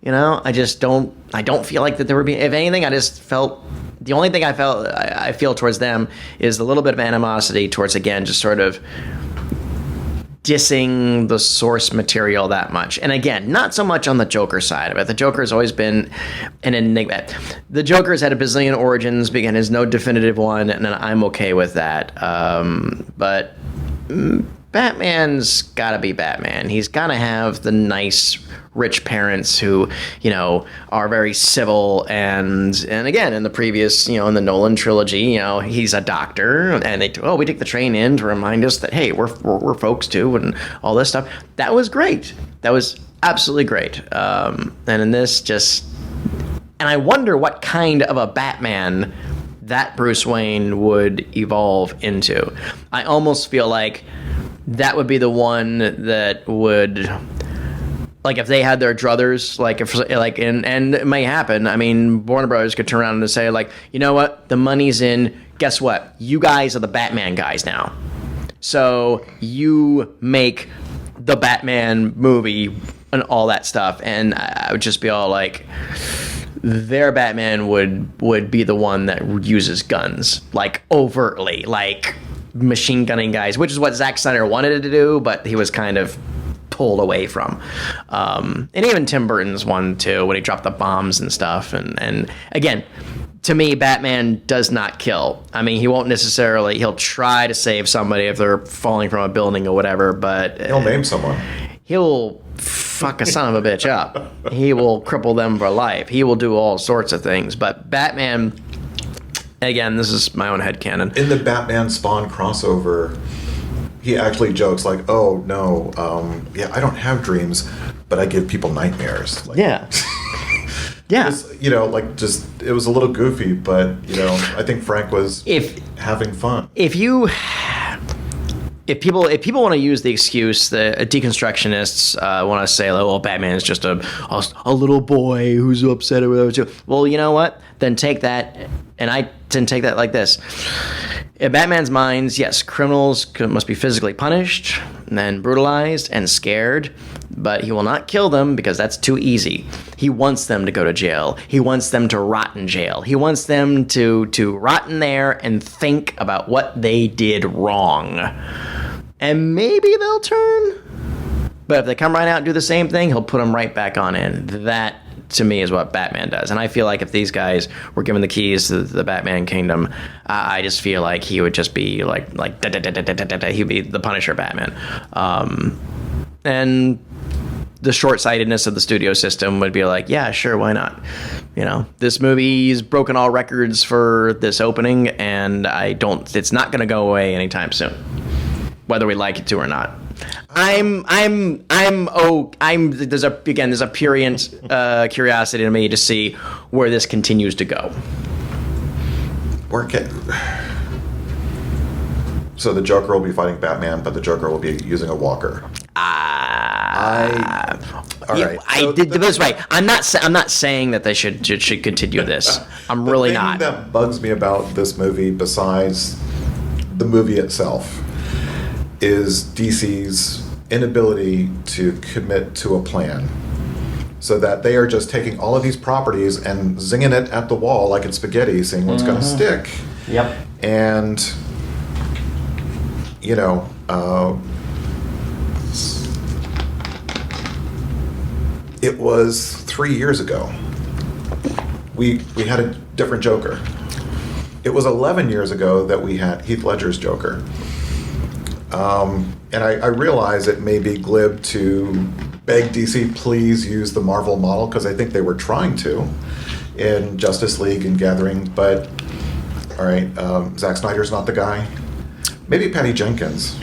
I don't feel like that they were being, if anything, I just felt, the only thing I feel towards them is a little bit of animosity towards, again, just sort of dissing the source material that much. And again, not so much on the Joker side of it. The Joker's always been an enigma. The Joker's had a bazillion origins, but again, is no definitive one, and I'm okay with that. But Batman's gotta be Batman. He's gotta have the nice, rich parents who, are very civil, and again, in the previous, in the Nolan trilogy, he's a doctor, and we take the train in to remind us that, hey, we're folks too, and all this stuff. That was great. That was absolutely great. And in this, and I wonder what kind of a Batman that Bruce Wayne would evolve into. I almost feel like that would be the one that would, like, if they had their druthers, and it may happen. I mean, Warner Brothers could turn around and say, like, you know what, the money's in. Guess what? You guys are the Batman guys now. So you make the Batman movie and all that stuff. And I would just be all like, their Batman would be the one that uses guns, like, overtly, like machine gunning guys, which is what Zack Snyder wanted to do, but he was kind of pulled away from. And even Tim Burton's one too, when he dropped the bombs and stuff. And again, to me, Batman does not kill. I mean, he won't necessarily, he'll try to save somebody if they're falling from a building or whatever, but he'll maim someone. He'll fuck a son of a bitch up. He will cripple them for life. He will do all sorts of things. But Batman, again, this is my own headcanon. In the Batman Spawn crossover, he actually jokes like, "Oh no, I don't have dreams, but I give people nightmares." Like, yeah. Yeah. It was a little goofy, but I think Frank was having fun. If people want to use the excuse, the deconstructionists want to say, "Oh, Batman is just a little boy who's upset or whatever." Too. Well, you know what? Then take that, and I tend to take that like this. In Batman's minds, yes, criminals must be physically punished, and then brutalized and scared, but he will not kill them because that's too easy. He wants them to go to jail. He wants them to rot in jail. He wants them to rot in there and think about what they did wrong. And maybe they'll turn. But if they come right out and do the same thing, he'll put them right back on in. That, to me, is what Batman does. And I feel like if these guys were given the keys to the Batman kingdom, I just feel like he would just be like he'd be the Punisher Batman. And the short-sightedness of the studio system would be like, yeah, sure, why not? This movie's broken all records for this opening, and it's not going to go away anytime soon, whether we like it to or not. There's a prurient curiosity to me to see where this continues to go. So the Joker will be fighting Batman, but the Joker will be using a walker. All right. I did this right. I'm not saying that they should continue this. I'm really not. The thing that bugs me about this movie, besides the movie itself, is DC's inability to commit to a plan. So that they are just taking all of these properties and zinging it at the wall like it's spaghetti, seeing what's going to stick. Yep. And, you know, it was 3 years ago. We had a different Joker. It was 11 years ago that we had Heath Ledger's Joker. And I realize it may be glib to beg DC, please use the Marvel model, because I think they were trying to in Justice League and Gathering, but all right, Zack Snyder's not the guy. Maybe Patty Jenkins.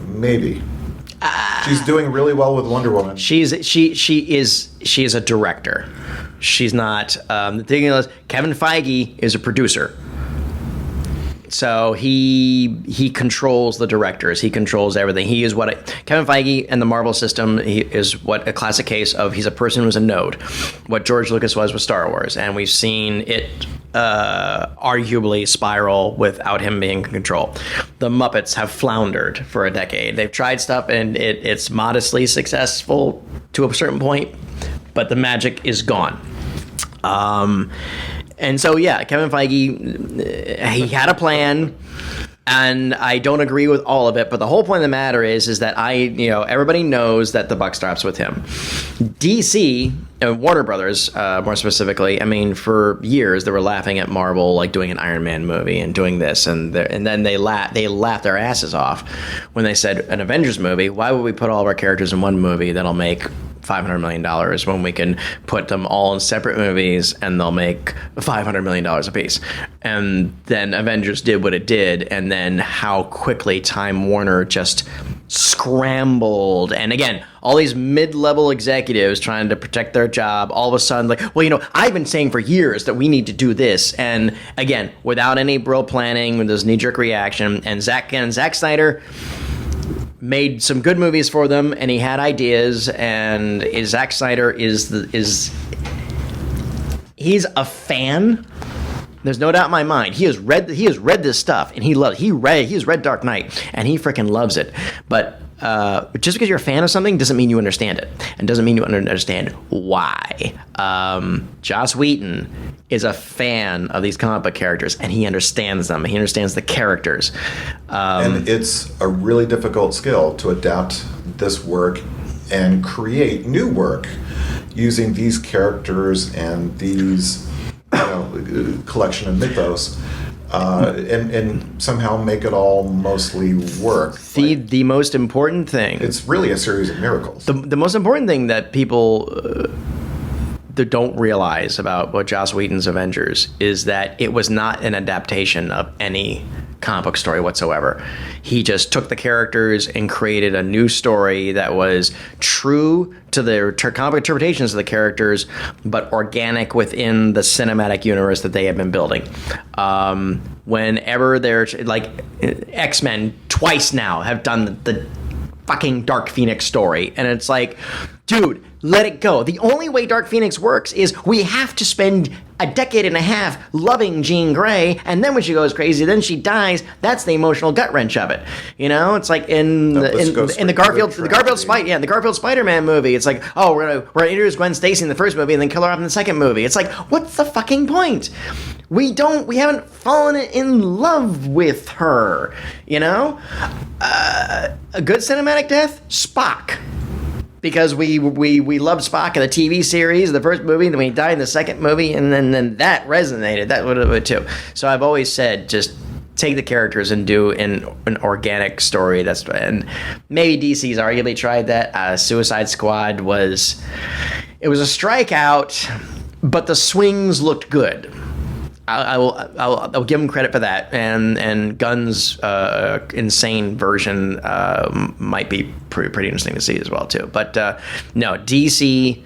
Maybe. She's doing really well with Wonder Woman. She is a director. She's not. The thing is, Kevin Feige is a producer. So he controls the directors. He controls everything. He is Kevin Feige and the Marvel system. He is what a classic case of he's a person who's a node. What George Lucas was with Star Wars, and we've seen it arguably spiral without him being in control. The Muppets have floundered for a decade. They've tried stuff and it's modestly successful to a certain point, but the magic is gone. And so, yeah, Kevin Feige, he had a plan, and I don't agree with all of it. But the whole point of the matter is that everybody knows that the buck stops with him. DC, Warner Brothers, more specifically, I mean, for years they were laughing at Marvel, like doing an Iron Man movie and doing this, and then they laughed their asses off when they said an Avengers movie. Why would we put all of our characters in one movie that'll make $500 million when we can put them all in separate movies and they'll make $500 million a piece? And then Avengers did what it did, and then how quickly Time Warner just scrambled. And again, all these mid-level executives trying to protect their job, all of a sudden like, well, I've been saying for years that we need to do this. And again, without any real planning, with this knee-jerk reaction, and Zack Snyder made some good movies for them, and he had ideas, and Zack Snyder he's a fan. There's no doubt in my mind. He has read this stuff, and he has read Dark Knight, and he freaking loves it. But just because you're a fan of something doesn't mean you understand it, and doesn't mean you understand why. Joss Whedon is a fan of these comic book characters, and he understands them. He understands the characters. And it's a really difficult skill to adapt this work and create new work using these characters and these collection of mythos, and somehow make it all mostly work. The most important thing. It's really a series of miracles. The most important thing that people that don't realize about what Joss Whedon's Avengers is that it was not an adaptation of any comic book story whatsoever. He just took the characters and created a new story that was true to the comic book interpretations of the characters, but organic within the cinematic universe that they have been building. Whenever they're like X-Men twice now have done the fucking Dark Phoenix story, and it's like, dude, let it go. The only way Dark Phoenix works is we have to spend a decade and a half loving Jean Grey, and then when she goes crazy, then she dies. That's the emotional gut wrench of it. It's like in the Garfield Spider-Man movie. It's like, oh, we're gonna introduce Gwen Stacy in the first movie and then kill her off in the second movie. It's like, what's the fucking point? We haven't fallen in love with her. A good cinematic death, Spock. Because we loved Spock in the TV series, the first movie, and then when he died in the second movie, and then that resonated. That would have been too. So I've always said, just take the characters and do an organic story. And maybe DC's arguably tried that. Suicide Squad was a strikeout, but the swings looked good. I'll give him credit for that, and Gunn's insane version might be pretty interesting to see as well too. But no, DC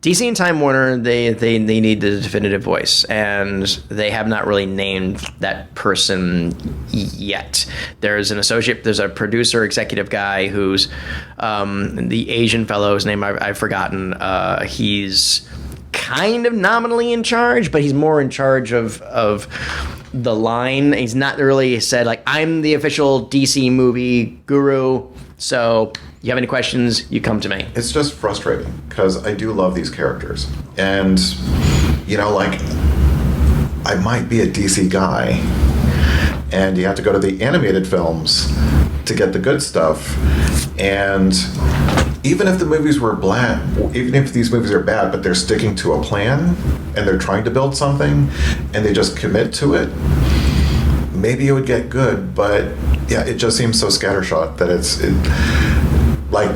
DC and Time Warner, they need the definitive voice, and they have not really named that person yet. There's a producer, executive guy who's the Asian fellow's name I've forgotten. He's kind of nominally in charge, but he's more in charge of the line. He's not really said, like, I'm the official DC movie guru, so you have any questions, you come to me. It's just frustrating because I do love these characters. And, like, I might be a DC guy, and you have to go to the animated films to get the good stuff. And even if the movies were even if these movies are bad, but they're sticking to a plan and they're trying to build something and they just commit to it, maybe it would get good. But yeah, it just seems so scattershot that like,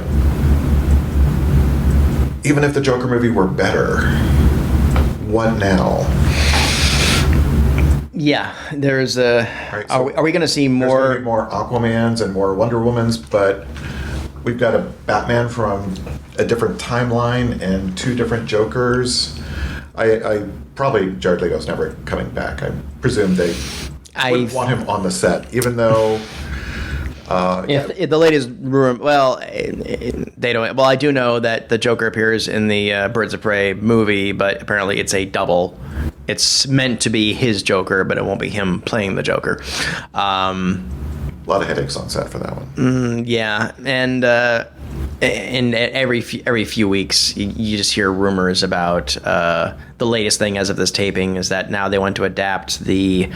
even if the Joker movie were better, what now? Yeah, there's a. Right, so are we going to see more? There's going to be more Aquamans and more Wonder Womans, but we've got a Batman from a different timeline and two different Jokers. I probably Jared Leto's never coming back. I presume they wouldn't want him on the set, even though. If the latest rumor, they don't. Well, I do know that the Joker appears in the Birds of Prey movie, but apparently it's a double. It's meant to be his Joker, but it won't be him playing the Joker. A lot of headaches on set for that one. Yeah, and every few weeks, you just hear rumors about the latest thing as of this taping is that now they want to adapt the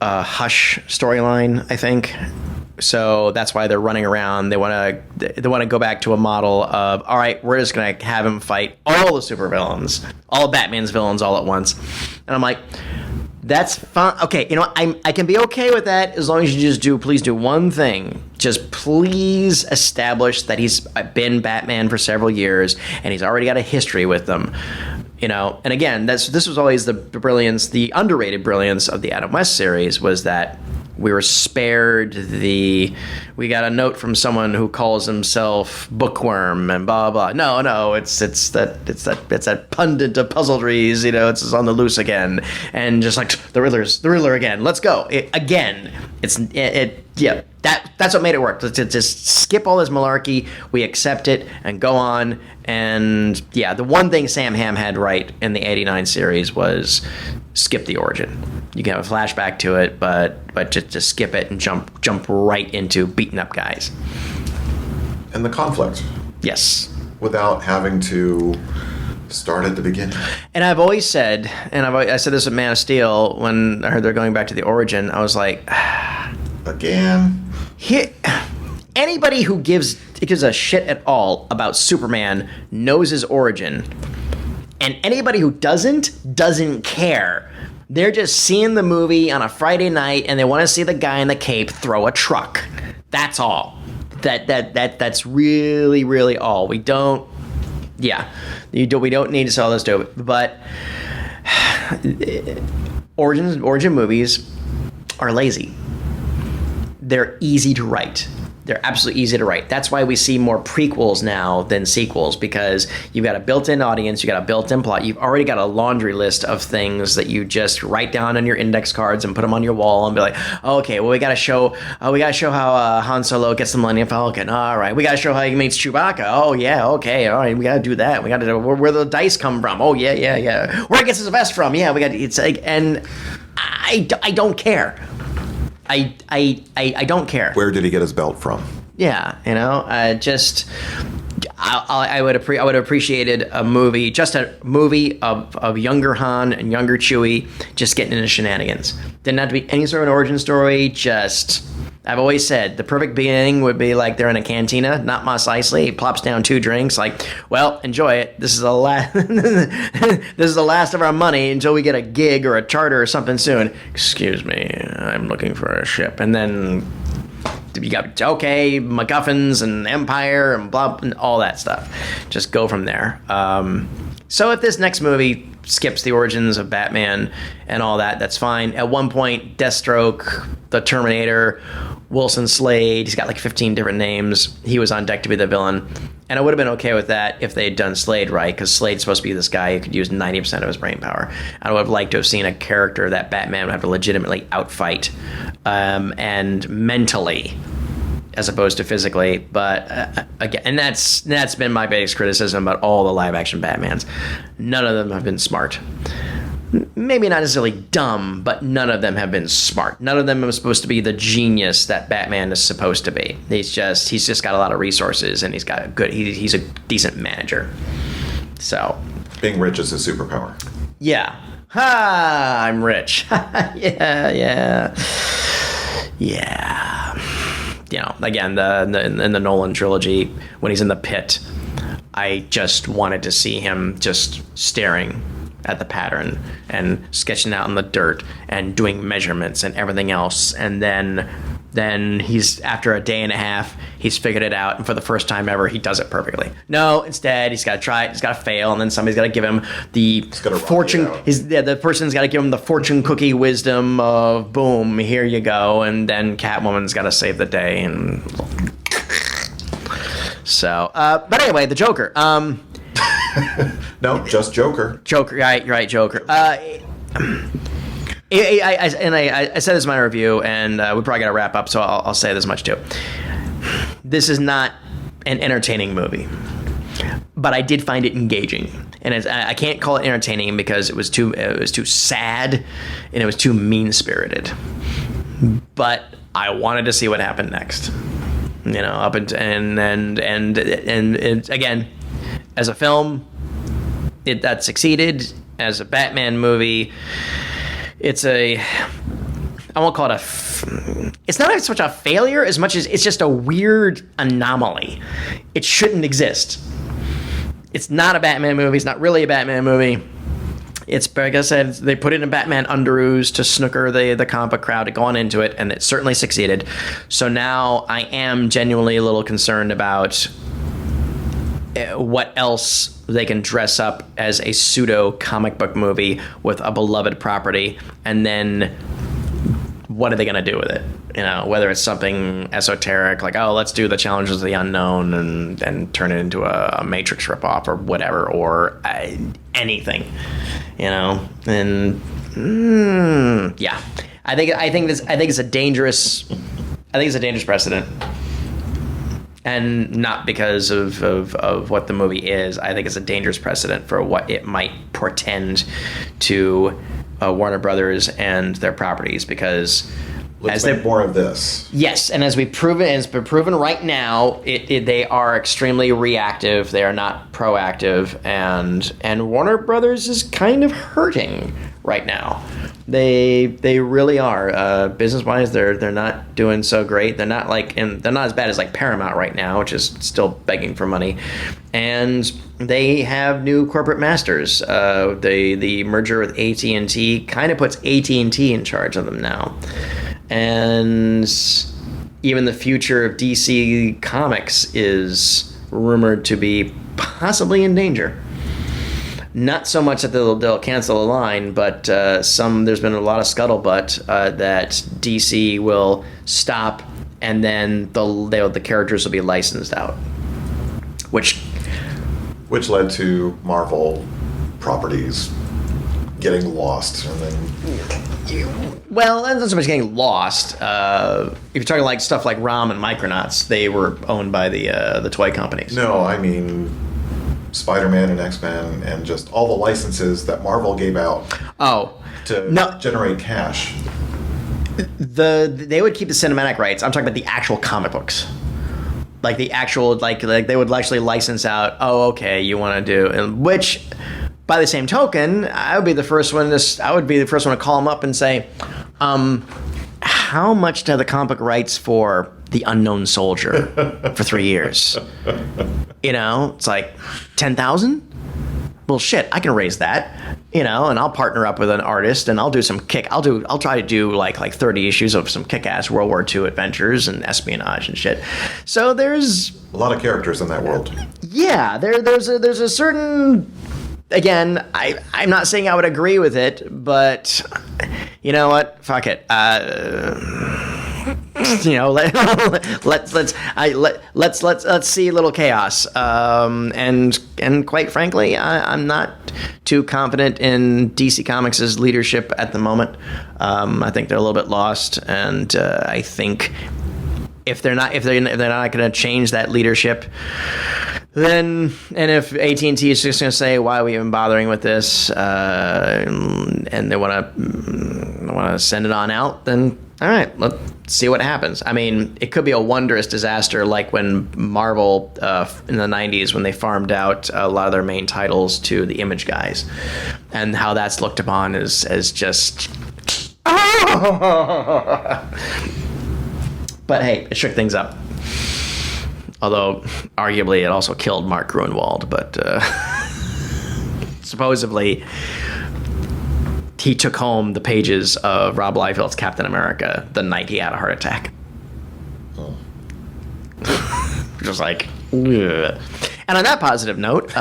Hush storyline, I think. So that's why they're running around. They want to go back to a model of, all right, we're just going to have him fight all the supervillains, all of Batman's villains all at once. And I'm like, that's fine. Okay, I can be okay with that as long as you please do one thing. Just please establish that he's been Batman for several years and he's already got a history with them. And again, this was always the brilliance, the underrated brilliance of the Adam West series was that we were spared we got a note from someone who calls himself Bookworm and blah blah. No, it's that pundit of puzzledries, it's on the loose again, and just like the Riddler again. Let's go again. That's what made it work. Let's just skip all this malarkey. We accept it and go on. And yeah, the one thing Sam Hamm had right in the '89 series was skip the origin. You can have a flashback to it, but just skip it and jump right into beating up guys. And the conflict. Yes. Without having to start at the beginning. And I've always said, I said this with Man of Steel when I heard they're going back to the origin. I was like, again. Anybody who gives a shit at all about Superman knows his origin. And anybody who doesn't care. They're just seeing the movie on a Friday night and they want to see the guy in the cape throw a truck. That's all. That's really, really all. We don't need to sell this to it. But origin movies are lazy. They're easy to write. They're absolutely easy to write. That's why we see more prequels now than sequels, because you've got a built-in audience, you got a built-in plot, you've already got a laundry list of things that you just write down on your index cards and put them on your wall and be like, oh, okay, well we got to show how Han Solo gets the Millennium Falcon. All right, we got to show how he meets Chewbacca. Oh yeah, okay, all right, we got to do that. We got to know where the dice come from. Oh yeah. Where he gets his vest from? Yeah, it's like, and I don't care. I don't care. Where did he get his belt from? Yeah, I would have appreciated a movie of younger Han and younger Chewie just getting into shenanigans. Didn't have to be any sort of an origin story. I've always said the perfect beginning would be like they're in a cantina, not Mos Eisley. He plops down 2 drinks, like, well, enjoy it. This is the last. This is the last of our money until we get a gig or a charter or something soon. Excuse me, I'm looking for a ship, and then you got MacGuffins and Empire and blah and all that stuff. Just go from there. So if this next movie skips the origins of Batman and all that, that's fine. At one point, Deathstroke, the Terminator, Wilson Slade, he's got like 15 different names. He was on deck to be the villain. And I would have been okay with that if they had done Slade right, because Slade's supposed to be this guy who could use 90% of his brain power. I would have liked to have seen a character that Batman would have to legitimately outfight, and mentally, as opposed to physically. But again, and that's been my biggest criticism about all the live action Batmans. None of them have been smart. Maybe not necessarily dumb, but none of them have been smart. None of them are supposed to be the genius that Batman is supposed to be. He's just got a lot of resources, and he's a decent manager. So Being rich is a superpower. yeah. Ha! I'm rich. Yeah. You know, again, in the Nolan trilogy, when he's in the pit, I just wanted to see him just staring at the pattern and sketching out in the dirt and doing measurements and everything else. And then he's, after a day and a half, he's figured it out, and for the first time ever, he does it perfectly. No, instead, he's got to try it, he's got to fail, and then somebody's got to give him the fortune. The person's got to give him the fortune cookie wisdom of boom, here you go, and then Catwoman's got to save the day. And so, but anyway, the Joker. No, just Joker. Joker, right, Joker. I said this in my review, and we probably got to wrap up, so I'll say this much too. This is not an entertaining movie, but I did find it engaging, and I can't call it entertaining because it was too sad and it was too mean-spirited. But I wanted to see what happened next. You know, up and again, as a film, that succeeded. As a Batman movie, I won't call it it's not so much a failure as much as it's just a weird anomaly. It shouldn't exist. It's not a Batman movie. It's not really a Batman movie. It's, like I said, they put it in Batman underoos to snooker the comic book crowd to go on into it, and it certainly succeeded. So now I am genuinely a little concerned about what else they can dress up as a pseudo comic book movie with a beloved property, and then what are they going to do with it? You know, whether it's something esoteric like, oh, let's do the Challenges of the Unknown and turn it into a Matrix ripoff or whatever, or anything, you know. And yeah, I think it's a dangerous precedent. And not because of what the movie is. I think it's a dangerous precedent for what it might portend to Warner Brothers and their properties, because Let's make more of this. Yes, and as we've proven, and it's been proven right now, they are extremely reactive. They are not proactive, and Warner Brothers is kind of hurting right now. They really are. Business-wise, they're not doing so great. They're not they're not as bad as like Paramount right now, which is still begging for money. And they have new corporate masters. The merger with AT&T kind of puts AT&T in charge of them now. And even the future of DC Comics is rumored to be possibly in danger. Not so much that they'll cancel the line, but there's been a lot of scuttlebutt that DC will stop, and then the characters will be licensed out, which led to Marvel properties getting lost, and then well, that's not so much getting lost. If you're talking like stuff like ROM and Micronauts, they were owned by the toy companies. No, I mean Spider-Man and X-Men and just all the licenses that Marvel gave out to generate cash. They would keep the cinematic rights. I'm talking about the actual comic books. Like the actual, like they would actually license out, oh, okay, you want to do, and which, by the same token, I would be the first one to call them up and say, how much do the comic book rights for The Unknown Soldier for 3 years? You know, it's like 10,000. Well, shit, I can raise that. You know, and I'll partner up with an artist, and I'll do some I'll try to do like 30 issues of some kick-ass World War II adventures and espionage and shit. So there's a lot of characters in that world. Yeah, there's a certain. Again, I'm not saying I would agree with it, but you know what? Fuck it. let's see a little chaos. And quite frankly, I'm not too confident in DC Comics' leadership at the moment. I think they're a little bit lost, and I think if they're not going to change that leadership, then, and if AT&T is just going to say, why are we even bothering with this, and they want to send it on out, then all right, let's see what happens. I mean, it could be a wondrous disaster, like when Marvel in the 90s, when they farmed out a lot of their main titles to the Image guys, and how that's looked upon as just but hey, it shook things up. Although, arguably, it also killed Mark Gruenwald. But supposedly, he took home the pages of Rob Liefeld's Captain America the night he had a heart attack. Oh. Just like, ugh. And on that positive note,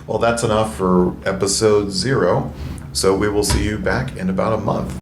well, that's enough for episode 0. So we will see you back in about a month.